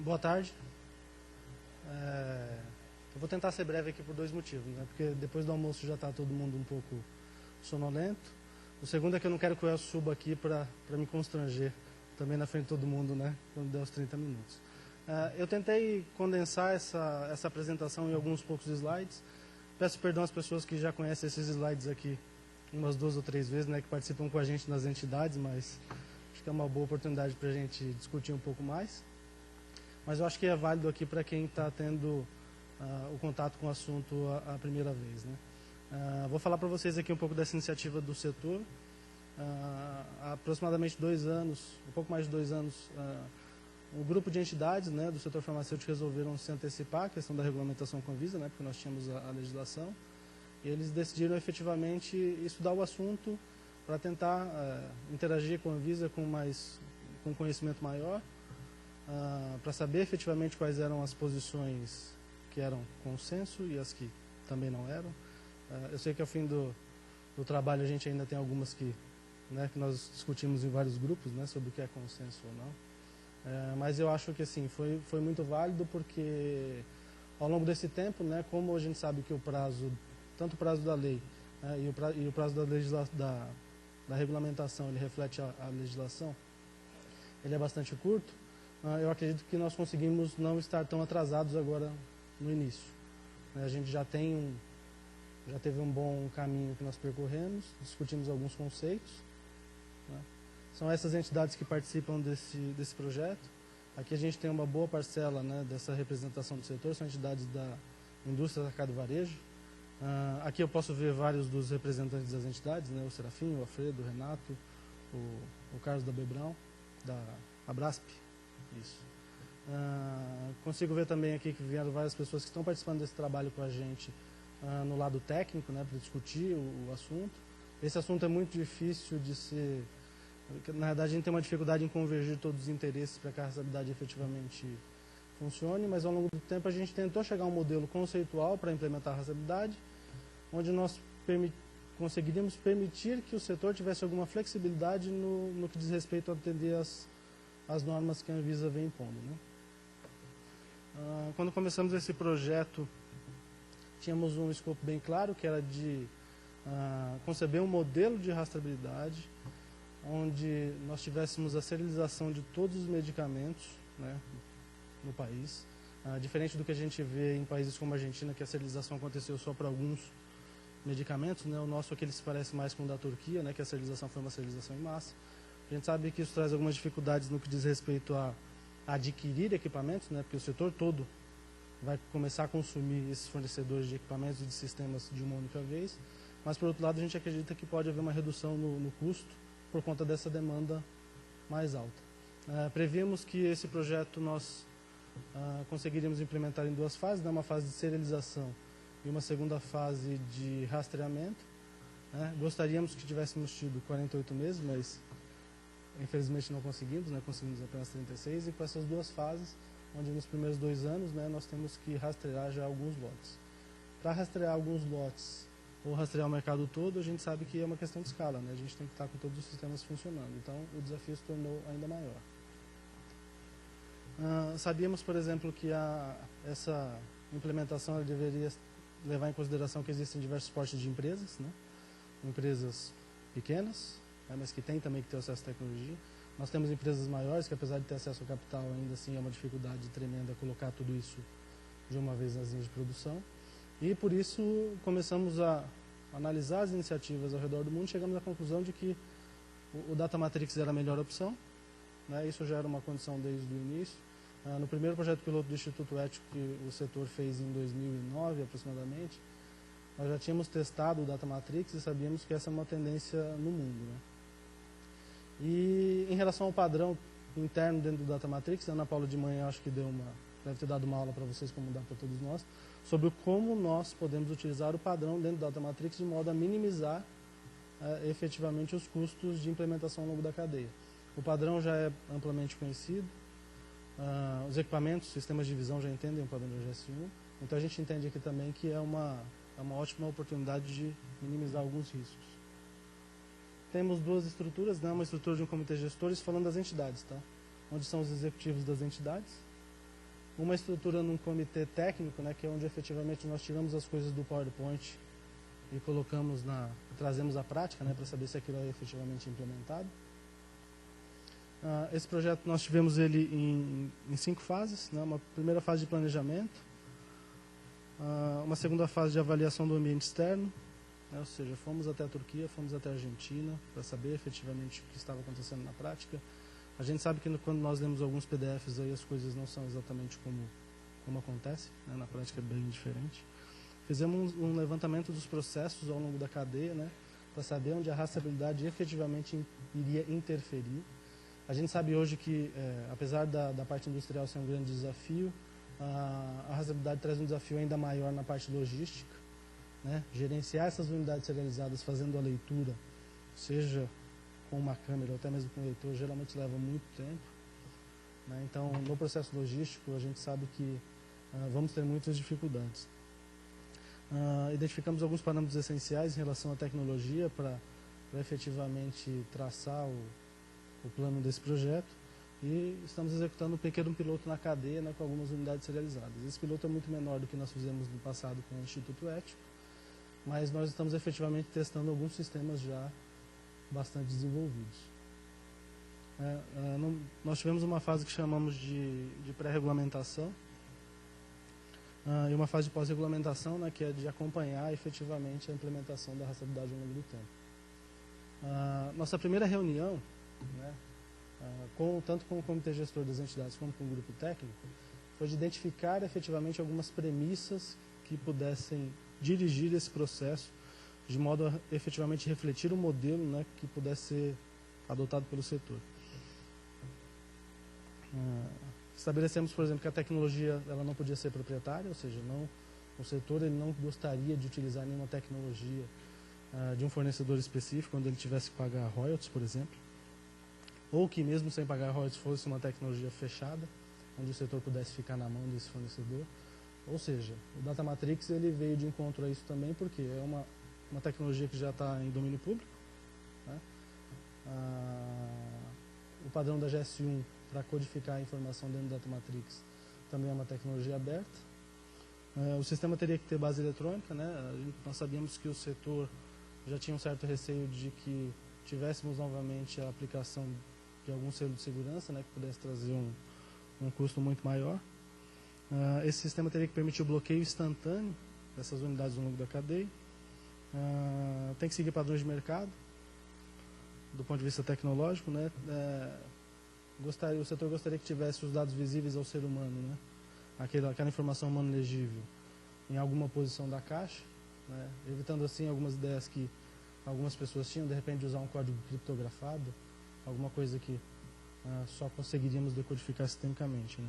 Boa tarde. Eu vou tentar ser breve aqui por dois motivos, né? Porque depois do almoço já está todo mundo um pouco sonolento. O segundo é que eu não quero que o Elcio suba aqui para me constranger também na frente de todo mundo, né? Quando der os 30 minutos. Eu tentei condensar essa apresentação em alguns poucos slides. Peço perdão às pessoas que já conhecem esses slides aqui umas 2 ou 3 vezes, né? Que participam com a gente nas entidades, mas acho que é uma boa oportunidade para a gente discutir um pouco mais. Mas eu acho que é válido aqui para quem está tendo o contato com o assunto a primeira vez, né? Vou falar para vocês aqui um pouco dessa iniciativa do setor. Há aproximadamente 2 anos, um pouco mais de 2 anos, um grupo de entidades, né, do setor farmacêutico resolveram se antecipar à questão da regulamentação com a Anvisa, né, porque nós tínhamos a legislação, e eles decidiram efetivamente estudar o assunto para tentar interagir com a Anvisa com conhecimento maior, para saber efetivamente quais eram as posições que eram consenso e as que também não eram. Eu sei que ao fim do trabalho a gente ainda tem algumas que nós discutimos em vários grupos, né, sobre o que é consenso ou não. Mas eu acho que assim, foi muito válido porque ao longo desse tempo, né, como a gente sabe que o prazo, tanto o prazo da lei e o prazo da regulamentação, ele reflete a legislação, ele é bastante curto, eu acredito que nós conseguimos não estar tão atrasados agora no início. A gente já teve um bom caminho que nós percorremos, discutimos alguns conceitos, né? São essas entidades que participam desse projeto. Aqui a gente tem uma boa parcela, né, dessa representação do setor, são entidades da indústria, atacado e varejo. Aqui eu posso ver vários dos representantes das entidades, né, o Serafim, o Alfredo, o Renato, o Carlos da Bebrão, da Abrasp. Isso. Consigo ver também aqui que vieram várias pessoas que estão participando desse trabalho com a gente no lado técnico, né, para discutir o assunto. Esse assunto é muito difícil de ser... Na verdade, a gente tem uma dificuldade em convergir todos os interesses para que a rastreabilidade efetivamente funcione, mas ao longo do tempo a gente tentou chegar a um modelo conceitual para implementar a rastreabilidade, onde nós conseguiríamos permitir que o setor tivesse alguma flexibilidade no que diz respeito a atender as normas que a Anvisa vem impondo, né? Quando começamos esse projeto, tínhamos um escopo bem claro, que era de conceber um modelo de rastreabilidade, onde nós tivéssemos a serialização de todos os medicamentos, né, no país. Diferente do que a gente vê em países como a Argentina, que a serialização aconteceu só para alguns medicamentos, né, o nosso aqui se parece mais com o da Turquia, né, que a serialização foi uma serialização em massa. A gente sabe que isso traz algumas dificuldades no que diz respeito a adquirir equipamentos, né, porque o setor todo vai começar a consumir esses fornecedores de equipamentos e de sistemas de uma única vez, mas por outro lado a gente acredita que pode haver uma redução no custo por conta dessa demanda mais alta. Previmos que esse projeto nós conseguiríamos implementar em 2 fases, né, uma fase de serialização e uma segunda fase de rastreamento, né. Gostaríamos que tivéssemos tido 48 meses, mas infelizmente não conseguimos, né, conseguimos apenas 36, e com essas 2 fases, onde nos primeiros 2 anos, né, nós temos que rastrear já alguns lotes. Para rastrear alguns lotes ou rastrear o mercado todo, a gente sabe que é uma questão de escala, né? A gente tem que estar com todos os sistemas funcionando, então o desafio se tornou ainda maior. Sabíamos, por exemplo, que essa implementação deveria levar em consideração que existem diversos portes de empresas, né? Empresas pequenas, né, mas que têm também que ter acesso à tecnologia. Nós temos empresas maiores que, apesar de ter acesso ao capital, ainda assim é uma dificuldade tremenda colocar tudo isso de uma vez nas linhas de produção. E por isso começamos a analisar as iniciativas ao redor do mundo e chegamos à conclusão de que o Data Matrix era a melhor opção, né? Isso já era uma condição desde o início. No primeiro projeto piloto do Instituto Ético que o setor fez em 2009 aproximadamente, nós já tínhamos testado o Data Matrix e sabíamos que essa é uma tendência no mundo, né? E em relação ao padrão interno dentro do Data Matrix, a Ana Paula de manhã acho que deve ter dado uma aula para vocês, como dá para todos nós, sobre como nós podemos utilizar o padrão dentro do Data Matrix de modo a minimizar efetivamente os custos de implementação ao longo da cadeia. O padrão já é amplamente conhecido, os equipamentos, sistemas de visão já entendem o padrão do GS1, então a gente entende aqui também que é uma ótima oportunidade de minimizar alguns riscos. Temos 2 estruturas, né? Uma estrutura de um comitê de gestores falando das entidades, tá? Onde são os executivos das entidades, uma estrutura num comitê técnico, né, que é onde efetivamente nós tiramos as coisas do PowerPoint e colocamos trazemos à prática, né, para saber se aquilo é efetivamente implementado. Esse projeto nós tivemos ele em 5 fases, né, uma primeira fase de planejamento, uma segunda fase de avaliação do ambiente externo, né, ou seja, fomos até a Turquia, fomos até a Argentina para saber efetivamente o que estava acontecendo na prática. A gente sabe que quando nós lemos alguns PDFs aí as coisas não são exatamente como acontece, né, na prática é bem diferente. Fizemos um levantamento dos processos ao longo da cadeia, né, para saber onde a rastreabilidade efetivamente iria interferir. A gente sabe hoje que, apesar da parte industrial ser um grande desafio, a rastreabilidade traz um desafio ainda maior na parte logística, né? Gerenciar essas unidades serializadas fazendo a leitura, seja com uma câmera ou até mesmo com um leitor, geralmente leva muito tempo, né? Então, no processo logístico, a gente sabe que vamos ter muitas dificuldades. Identificamos alguns parâmetros essenciais em relação à tecnologia para efetivamente traçar o plano desse projeto e estamos executando um pequeno piloto na cadeia, né, com algumas unidades serializadas. Esse piloto é muito menor do que nós fizemos no passado com o Instituto Ético, mas nós estamos efetivamente testando alguns sistemas já bastante desenvolvidos. Nós tivemos uma fase que chamamos de pré-regulamentação e uma fase de pós-regulamentação, né, que é de acompanhar efetivamente a implementação da rastreabilidade ao longo do tempo. Nossa primeira reunião, né, tanto com o comitê gestor das entidades como com o grupo técnico, foi de identificar efetivamente algumas premissas que pudessem dirigir esse processo de modo a efetivamente refletir um modelo, né, que pudesse ser adotado pelo setor. Estabelecemos, por exemplo, que a tecnologia ela não podia ser proprietária, ou seja, o setor ele não gostaria de utilizar nenhuma tecnologia de um fornecedor específico, quando ele tivesse que pagar royalties, por exemplo, ou que mesmo sem pagar royalties fosse uma tecnologia fechada, onde o setor pudesse ficar na mão desse fornecedor. Ou seja, o Data Matrix ele veio de encontro a isso também, porque é uma tecnologia que já está em domínio público, né? O padrão da GS1 para codificar a informação dentro do Data Matrix também é uma tecnologia aberta. O sistema teria que ter base eletrônica, né? Nós sabíamos que o setor já tinha um certo receio de que tivéssemos novamente a aplicação de algum selo de segurança, né, que pudesse trazer um custo muito maior. Esse sistema teria que permitir o bloqueio instantâneo dessas unidades ao longo da cadeia. Tem que seguir padrões de mercado, do ponto de vista tecnológico, né? O setor gostaria que tivesse os dados visíveis ao ser humano, né? Aquela informação humana legível em alguma posição da caixa, né? Evitando assim algumas ideias que algumas pessoas tinham, de repente, de usar um código criptografado, alguma coisa que só conseguiríamos decodificar sistemicamente, né?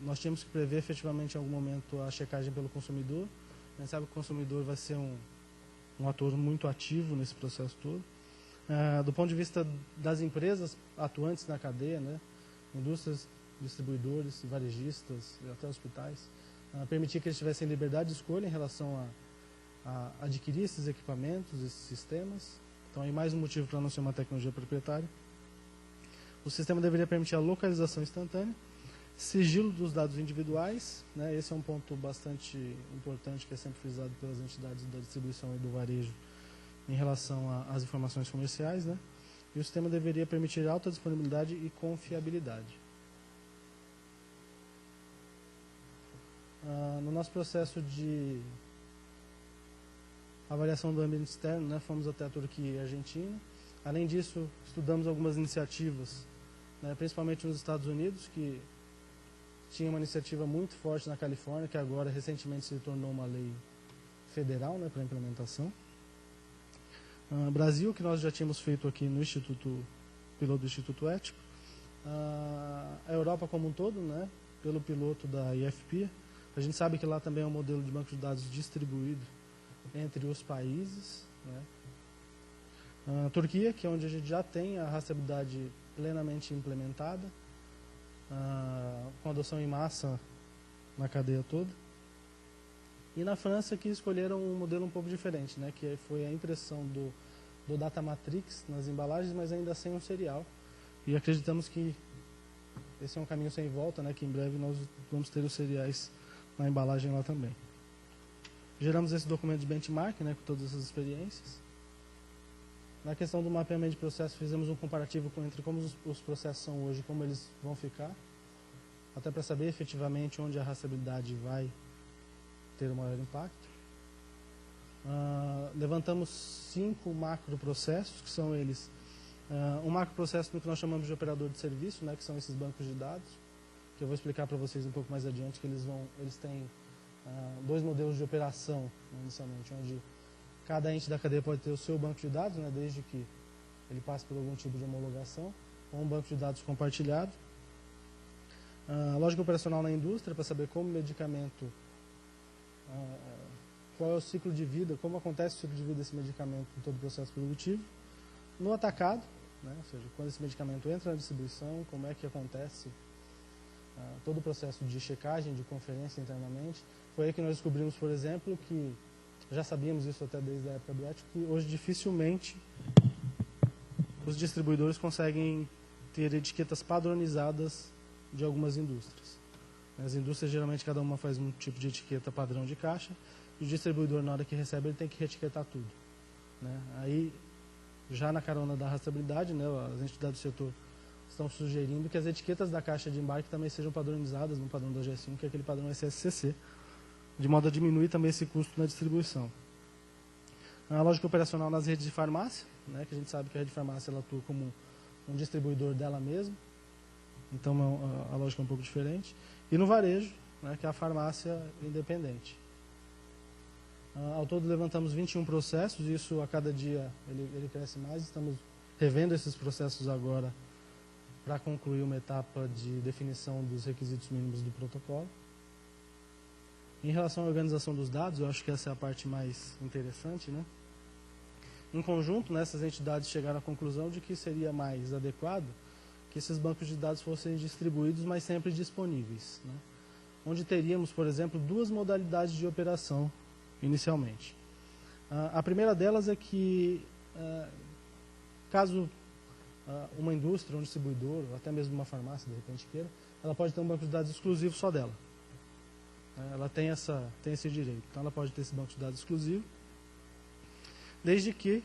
Nós tínhamos que prever efetivamente em algum momento a checagem pelo consumidor. A gente sabe que o consumidor vai ser um ator muito ativo nesse processo todo. Do ponto de vista das empresas atuantes na cadeia, né, indústrias, distribuidores, varejistas, até hospitais, permitir que eles tivessem liberdade de escolha em relação a adquirir esses equipamentos, esses sistemas. Então, aí mais um motivo para não ser uma tecnologia proprietária. O sistema deveria permitir a localização instantânea, sigilo dos dados individuais, né? Esse é um ponto bastante importante que é sempre frisado pelas entidades da distribuição e do varejo em relação às informações comerciais, né? E o sistema deveria permitir alta disponibilidade e confiabilidade. No nosso processo de avaliação do ambiente externo, né, fomos até a Turquia e a Argentina. Além disso, estudamos algumas iniciativas, né, principalmente nos Estados Unidos, que tinha uma iniciativa muito forte na Califórnia, que agora recentemente se tornou uma lei federal, né, para implementação. Brasil, que nós já tínhamos feito aqui no piloto do Instituto Ético. A Europa como um todo, né, pelo piloto da IFP. A gente sabe que lá também é um modelo de banco de dados distribuído entre os países, né. A Turquia, que é onde a gente já tem a rastreabilidade plenamente implementada, com adoção em massa na cadeia toda. E na França, que escolheram um modelo um pouco diferente, né, que foi a impressão do Data Matrix nas embalagens, mas ainda sem um serial. E acreditamos que esse é um caminho sem volta, né, que em breve nós vamos ter os cereais na embalagem lá também. Geramos esse documento de benchmark, né, com todas essas experiências. Na questão do mapeamento de processo, fizemos um comparativo entre como os processos são hoje e como eles vão ficar, até para saber efetivamente onde a rastreabilidade vai ter o maior impacto. Levantamos 5 macroprocessos, que são eles. Um macroprocesso no que nós chamamos de operador de serviço, né, que são esses bancos de dados, que eu vou explicar para vocês um pouco mais adiante, que eles têm 2 modelos de operação, inicialmente, onde cada ente da cadeia pode ter o seu banco de dados, né, desde que ele passe por algum tipo de homologação, ou um banco de dados compartilhado. Lógica operacional na indústria, para saber como o medicamento, qual é o ciclo de vida, como acontece o ciclo de vida desse medicamento em todo o processo produtivo. No atacado, né, ou seja, quando esse medicamento entra na distribuição, como é que acontece todo o processo de checagem, de conferência internamente. Foi aí que nós descobrimos, por exemplo, que já sabíamos isso até desde a época do ético, que hoje dificilmente os distribuidores conseguem ter etiquetas padronizadas de algumas indústrias. As indústrias, geralmente, cada uma faz um tipo de etiqueta padrão de caixa, e o distribuidor, na hora que recebe, ele tem que reetiquetar tudo, né? Aí, já na carona da rastreabilidade, né, as entidades do setor estão sugerindo que as etiquetas da caixa de embarque também sejam padronizadas no padrão da GS1, que é aquele padrão SSCC, de modo a diminuir também esse custo na distribuição. A lógica operacional nas redes de farmácia, né, que a gente sabe que a rede de farmácia ela atua como um distribuidor dela mesma, então a lógica é um pouco diferente. E no varejo, né, que é a farmácia independente. Ao todo levantamos 21 processos, isso a cada dia ele cresce mais, estamos revendo esses processos agora para concluir uma etapa de definição dos requisitos mínimos do protocolo. Em relação à organização dos dados, eu acho que essa é a parte mais interessante, né? Em conjunto, essas entidades chegaram à conclusão de que seria mais adequado que esses bancos de dados fossem distribuídos, mas sempre disponíveis, né? Onde teríamos, por exemplo, 2 modalidades de operação inicialmente. A primeira delas é que, caso uma indústria, um distribuidor, ou até mesmo uma farmácia, de repente queira, ela pode ter um banco de dados exclusivo só dela. Ela tem esse direito. Então, ela pode ter esse banco de dados exclusivo, desde que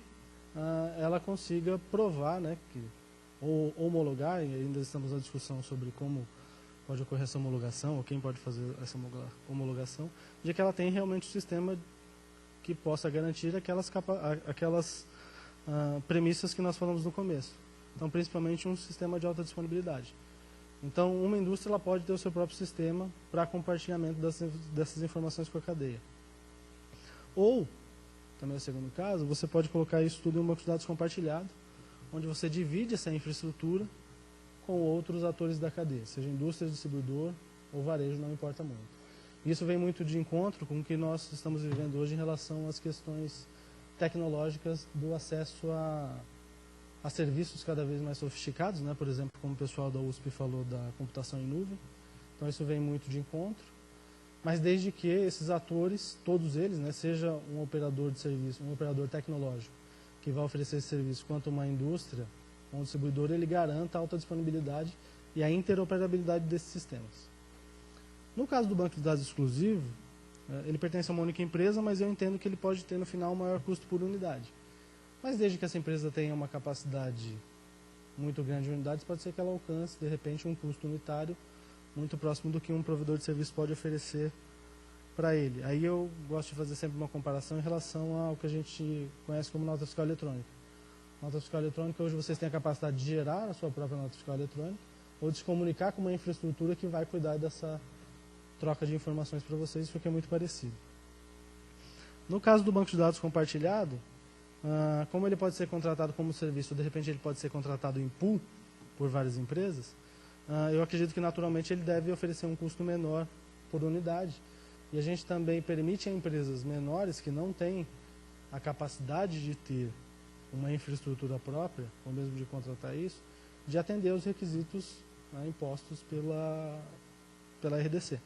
ela consiga provar, né, ou homologar, e ainda estamos na discussão sobre como pode ocorrer essa homologação, ou quem pode fazer essa homologação, de que ela tem realmente um sistema que possa garantir aquelas premissas que nós falamos no começo. Então, principalmente um sistema de alta disponibilidade. Então, uma indústria ela pode ter o seu próprio sistema para compartilhamento dessas informações com a cadeia. Ou, também é o segundo caso, você pode colocar isso tudo em um banco de dados compartilhado, onde você divide essa infraestrutura com outros atores da cadeia, seja indústria, distribuidor ou varejo, não importa muito. Isso vem muito de encontro com o que nós estamos vivendo hoje em relação às questões tecnológicas do acesso a serviços cada vez mais sofisticados, né? Por exemplo, como o pessoal da USP falou, da computação em nuvem. Então, isso vem muito de encontro. Mas desde que esses atores, todos eles, né, seja um operador de serviço, um operador tecnológico, que vai oferecer esse serviço, quanto uma indústria, um distribuidor, ele garanta a alta disponibilidade e a interoperabilidade desses sistemas. No caso do banco de dados exclusivo, ele pertence a uma única empresa, mas eu entendo que ele pode ter no final um maior custo por unidade. Mas desde que essa empresa tenha uma capacidade muito grande de unidades, pode ser que ela alcance, de repente, um custo unitário muito próximo do que um provedor de serviço pode oferecer para ele. Aí eu gosto de fazer sempre uma comparação em relação ao que a gente conhece como nota fiscal eletrônica. Nota fiscal eletrônica, hoje vocês têm a capacidade de gerar a sua própria nota fiscal eletrônica ou de se comunicar com uma infraestrutura que vai cuidar dessa troca de informações para vocês, isso aqui é muito parecido. No caso do banco de dados compartilhado, como ele pode ser contratado como serviço, de repente ele pode ser contratado em pool por várias empresas, eu acredito que naturalmente ele deve oferecer um custo menor por unidade. E a gente também permite a empresas menores que não têm a capacidade de ter uma infraestrutura própria, ou mesmo de contratar isso, de atender aos requisitos impostos pela RDC.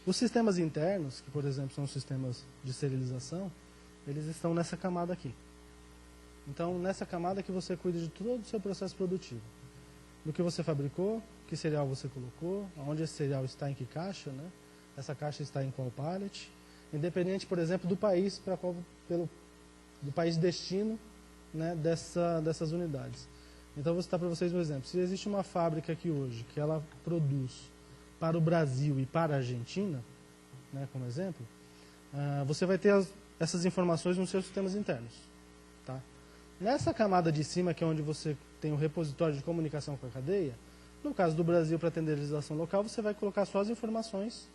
Os sistemas internos, que por exemplo são os sistemas de serialização, eles estão nessa camada aqui. Então, nessa camada que você cuida de todo o seu processo produtivo. do que você fabricou, que cereal você colocou, onde esse cereal está, em que caixa, né? Essa caixa está em qual pallet, independente, por exemplo, do país do país destino, né, dessas unidades. Então, vou citar para vocês um exemplo. Se existe uma fábrica aqui hoje que ela produz para o Brasil e para a Argentina, né, como exemplo, você vai ter essas informações nos seus sistemas internos. Tá? Nessa camada de cima, que é onde você tem o repositório de comunicação com a cadeia, no caso do Brasil, para atender a legislação local, você vai colocar só as informações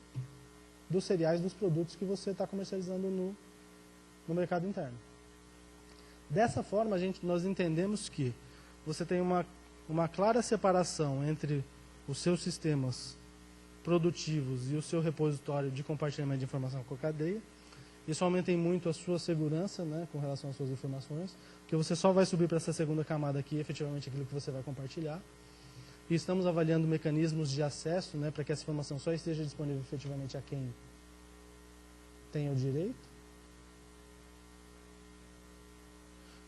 dos cereais, dos produtos que você está comercializando no mercado interno. Dessa forma, nós entendemos que você tem uma clara separação entre os seus sistemas produtivos e o seu repositório de compartilhamento de informação com a cadeia. Isso aumenta em muito a sua segurança, né, com relação às suas informações, porque você só vai subir para essa segunda camada aqui, efetivamente, aquilo que você vai compartilhar. E estamos avaliando mecanismos de acesso, né, para que essa informação só esteja disponível efetivamente a quem tem o direito.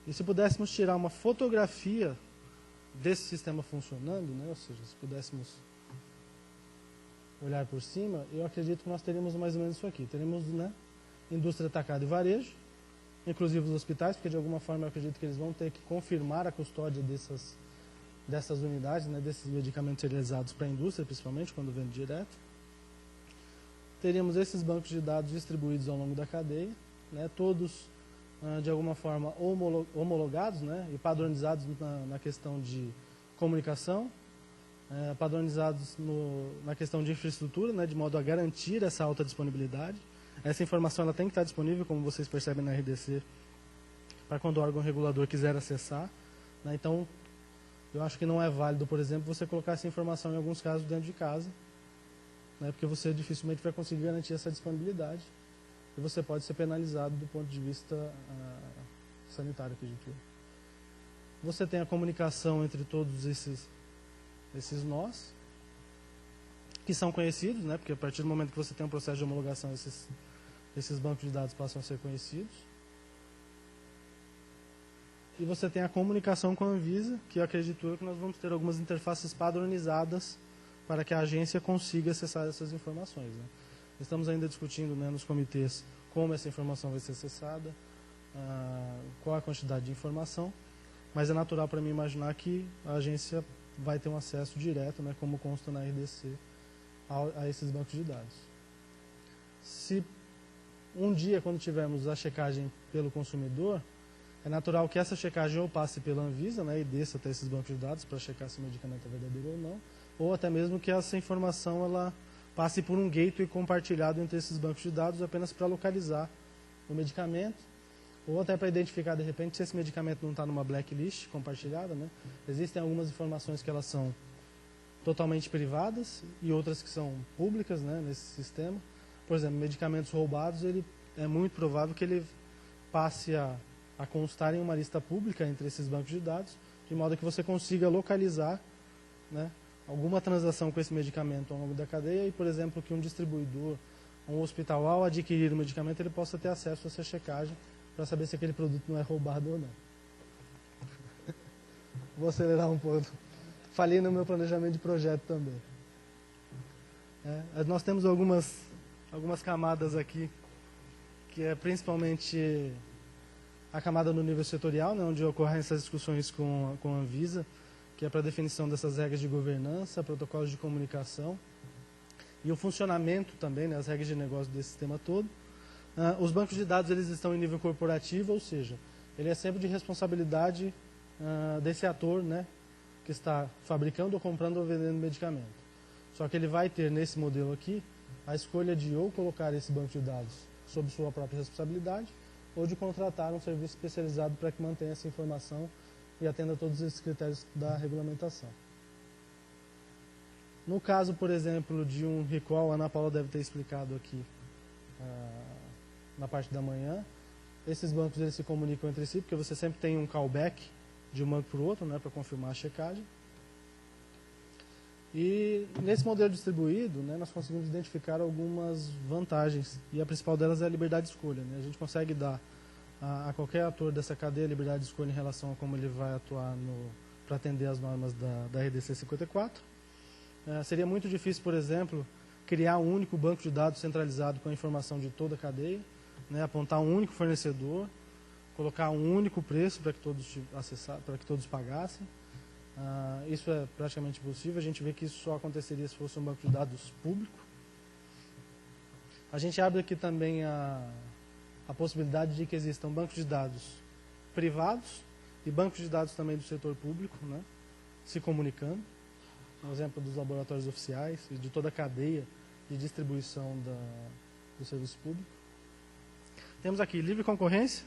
E se pudéssemos tirar uma fotografia desse sistema funcionando, né, ou seja, se pudéssemos olhar por cima, eu acredito que nós teríamos mais ou menos isso aqui. Teremos, né, indústria, atacado e varejo, inclusive os hospitais, porque de alguma forma eu acredito que eles vão ter que confirmar a custódia dessas unidades, né, desses medicamentos serializados para a indústria, principalmente quando vende direto. Teríamos esses bancos de dados distribuídos ao longo da cadeia, né, todos de alguma forma homologados, né, e padronizados na questão de comunicação, padronizados na questão de infraestrutura, né, de modo a garantir essa alta disponibilidade. Essa informação ela tem que estar disponível, como vocês percebem na RDC, para quando o órgão regulador quiser acessar. Né, então, eu acho que não é válido, por exemplo, você colocar essa informação em alguns casos dentro de casa, né, porque você dificilmente vai conseguir garantir essa disponibilidade. E você pode ser penalizado do ponto de vista sanitário, acredito eu. Você tem a comunicação entre todos esses nós, que são conhecidos, né, porque a partir do momento que você tem um processo de homologação, esses bancos de dados passam a ser conhecidos. E você tem a comunicação com a Anvisa, que eu acredito eu que nós vamos ter algumas interfaces padronizadas para que a agência consiga acessar essas informações. Né. Estamos ainda discutindo, né, nos comitês como essa informação vai ser acessada, qual a quantidade de informação, mas é natural para mim imaginar que a agência vai ter um acesso direto, né, como consta na RDC, a esses bancos de dados. Se um dia, quando tivermos a checagem pelo consumidor, é natural que essa checagem ou passe pela Anvisa, né, e desça até esses bancos de dados para checar se o medicamento é verdadeiro ou não, ou até mesmo que essa informação ela passe por um gateway compartilhado entre esses bancos de dados apenas para localizar o medicamento, ou até para identificar, de repente, se esse medicamento não está numa blacklist compartilhada. Né? Existem algumas informações que elas são totalmente privadas e outras que são públicas, né, nesse sistema. Por exemplo, medicamentos roubados, é muito provável que ele passe a constar em uma lista pública entre esses bancos de dados, de modo que você consiga localizar, né, alguma transação com esse medicamento ao longo da cadeia e, por exemplo, que um distribuidor, um hospital, ao adquirir o medicamento, ele possa ter acesso a essa checagem para saber se aquele produto não é roubado ou não. Vou acelerar um pouco. Falhei no meu planejamento de projeto também. Nós temos algumas camadas aqui, que é principalmente a camada no nível setorial, né, onde ocorrem essas discussões com a Anvisa, que é para a definição dessas regras de governança, protocolos de comunicação e o funcionamento também, né, as regras de negócio desse sistema todo. Os bancos de dados eles estão em nível corporativo, ou seja, ele é sempre de responsabilidade desse ator, né, que está fabricando ou comprando ou vendendo medicamento. Só que ele vai ter, nesse modelo aqui, a escolha de ou colocar esse banco de dados sob sua própria responsabilidade ou de contratar um serviço especializado para que mantenha essa informação e atenda a todos esses critérios da regulamentação. No caso, por exemplo, de um recall, a Ana Paula deve ter explicado aqui na parte da manhã, esses bancos eles se comunicam entre si, porque você sempre tem um callback de um banco para o outro, né, para confirmar a checagem. E nesse modelo distribuído, né, nós conseguimos identificar algumas vantagens, e a principal delas é a liberdade de escolha. Né? A gente consegue dar a qualquer ator dessa cadeia liberdade de escolha em relação a como ele vai atuar para atender às normas da RDC 54. Seria muito difícil, por exemplo, criar um único banco de dados centralizado com a informação de toda a cadeia, né, apontar um único fornecedor, colocar um único preço para que todos pagassem. Isso é praticamente impossível. A gente vê que isso só aconteceria se fosse um banco de dados público. A gente abre aqui também a possibilidade de que existam bancos de dados privados e bancos de dados também do setor público, né, se comunicando. Um exemplo dos laboratórios oficiais e de toda a cadeia de distribuição do serviço público. Temos aqui livre concorrência,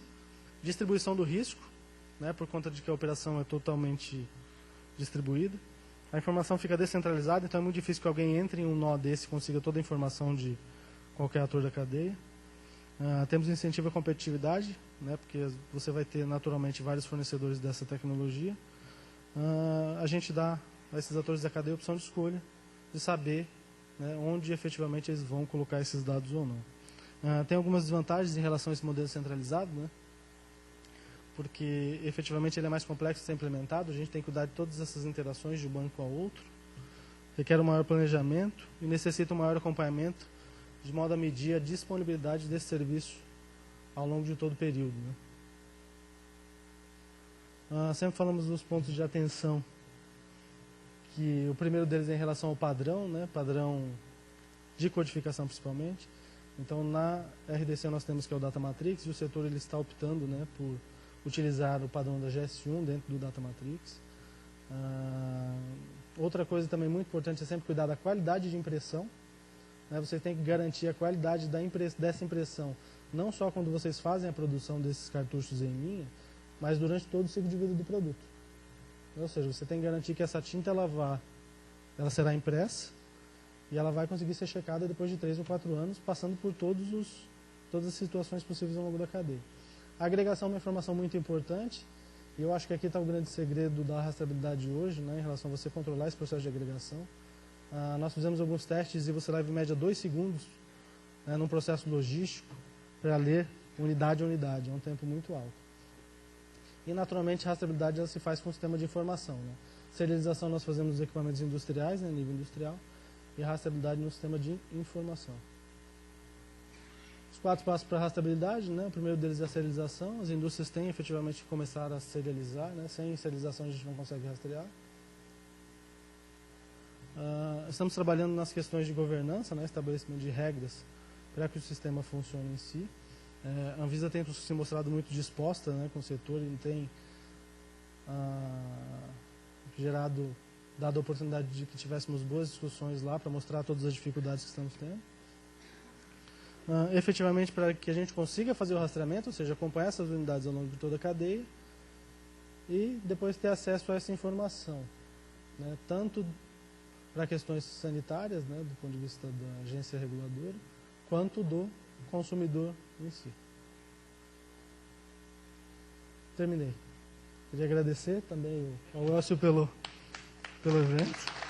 distribuição do risco, né, por conta de que a operação é totalmente distribuída. A informação fica descentralizada, então é muito difícil que alguém entre em um nó desse e consiga toda a informação de qualquer ator da cadeia. Temos incentivo à competitividade, né, porque você vai ter naturalmente vários fornecedores dessa tecnologia. A gente dá a esses atores da cadeia a opção de escolha, de saber, né, onde efetivamente eles vão colocar esses dados ou não. Tem algumas desvantagens em relação a esse modelo centralizado, né, porque efetivamente ele é mais complexo de ser implementado, a gente tem que cuidar de todas essas interações de um banco ao outro, requer um maior planejamento e necessita um maior acompanhamento, de modo a medir a disponibilidade desse serviço ao longo de todo o período, né. Sempre falamos dos pontos de atenção, que o primeiro deles é em relação ao padrão, né, padrão de codificação principalmente. Então, na RDC nós temos que é o Data Matrix, e o setor ele está optando, né, por utilizar o padrão da GS1 dentro do Data Matrix. Outra coisa também muito importante é sempre cuidar da qualidade de impressão, né. Você tem que garantir a qualidade dessa impressão, não só quando vocês fazem a produção desses cartuchos em linha, mas durante todo o ciclo de vida do produto. Ou seja, você tem que garantir que essa tinta ela será impressa e ela vai conseguir ser checada depois de 3 ou 4 anos, passando por todas as situações possíveis ao longo da cadeia. A agregação é uma informação muito importante, e eu acho que aqui está o grande segredo da rastreabilidade hoje, né, em relação a você controlar esse processo de agregação. Nós fizemos alguns testes e você leva em média 2 segundos, né, num processo logístico para ler unidade a unidade, é um tempo muito alto. E, naturalmente, a rastreabilidade ela se faz com o sistema de informação, né. Serialização nós fazemos nos equipamentos industriais, né, nível industrial, e a rastreabilidade no sistema de informação. Os 4 passos para a rastreabilidade, né, o primeiro deles é a serialização. As indústrias têm efetivamente que começar a serializar, né, sem serialização a gente não consegue rastrear. Estamos trabalhando nas questões de governança, né, estabelecimento de regras para que o sistema funcione em si. A Anvisa tem se mostrado muito disposta, né, com o setor e tem dado a oportunidade de que tivéssemos boas discussões lá para mostrar todas as dificuldades que estamos tendo. Efetivamente, para que a gente consiga fazer o rastreamento, ou seja, acompanhar essas unidades ao longo de toda a cadeia e depois ter acesso a essa informação, né, tanto para questões sanitárias, né, do ponto de vista da agência reguladora, quanto do consumidor em si. Terminei. Queria agradecer também ao Elcio pelo evento.